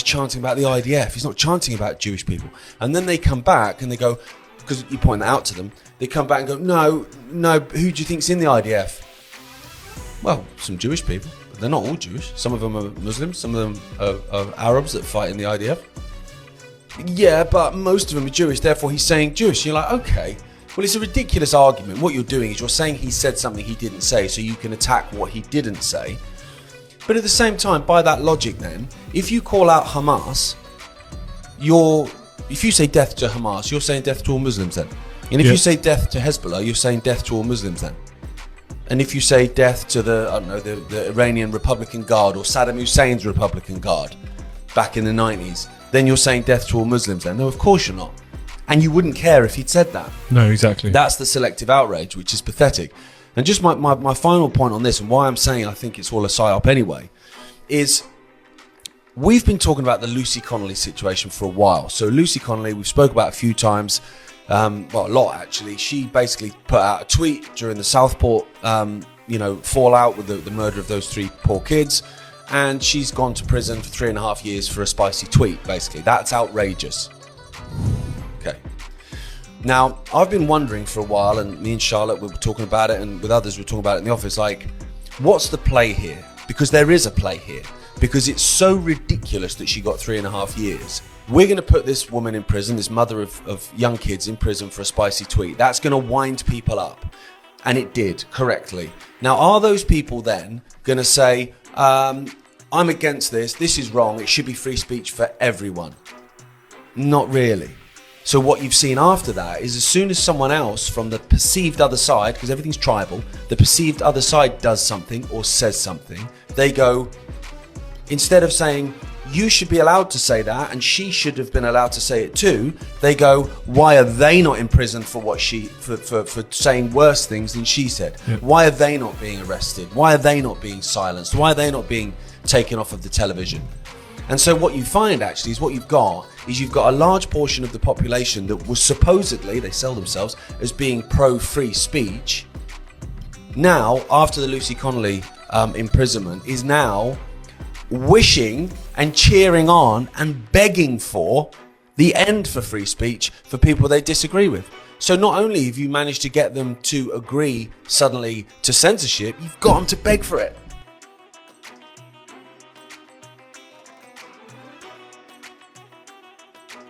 he's chanting about the IDF. He's not chanting about Jewish people. And then they come back and they go, because you point that out to them, they come back and go, no, who do you think's in the IDF? Well, some Jewish people. But they're not all Jewish. Some of them are Muslims. Some of them are Arabs that fight in the IDF. Yeah, but most of them are Jewish. Therefore, he's saying Jewish. You're like, okay. Well, it's a ridiculous argument. What you're doing is you're saying he said something he didn't say, so you can attack what he didn't say. But at the same time, by that logic then, if you call out Hamas, if you say death to Hamas, you're saying death to all Muslims then. And if you say death to Hezbollah, you're saying death to all Muslims then. And if you say death to the Iranian Republican Guard or Saddam Hussein's Republican Guard back in the 90s, then you're saying death to all Muslims then. No, of course you're not. And you wouldn't care if he'd said that. No, exactly. That's the selective outrage, which is pathetic. And just my final point on this, and why I'm saying I think it's all a psyop anyway, is we've been talking about the Lucy Connolly situation for a while. So Lucy Connolly, we've spoke about a few times, well, a lot actually. She basically put out a tweet during the Southport, fallout with the murder of those 3 poor kids. And she's gone to prison for 3.5 years for a spicy tweet, basically. That's outrageous. Okay. Now, I've been wondering for a while, and me and Charlotte were talking about it, and with others we were talking about it in the office, like, what's the play here? Because there is a play here. Because it's so ridiculous that she got 3.5 years. We're going to put this woman in prison, this mother of young kids in prison for a spicy tweet. That's going to wind people up. And it did, correctly. Now, are those people then going to say, I'm against this is wrong, it should be free speech for everyone? Not really. So what you've seen after that is as soon as someone else from the perceived other side, because everything's tribal, the perceived other side does something or says something, they go, instead of saying, you should be allowed to say that and she should have been allowed to say it too, they go, why are they not in prison for what for saying worse things than she said? Yeah. Why are they not being arrested? Why are they not being silenced? Why are they not being taken off of the television? And so what you find actually is you've got a large portion of the population that was supposedly, they sell themselves as being pro-free speech, now, after the Lucy Connolly imprisonment, is now wishing and cheering on and begging for the end for free speech for people they disagree with. So not only have you managed to get them to agree suddenly to censorship, you've got them to beg for it.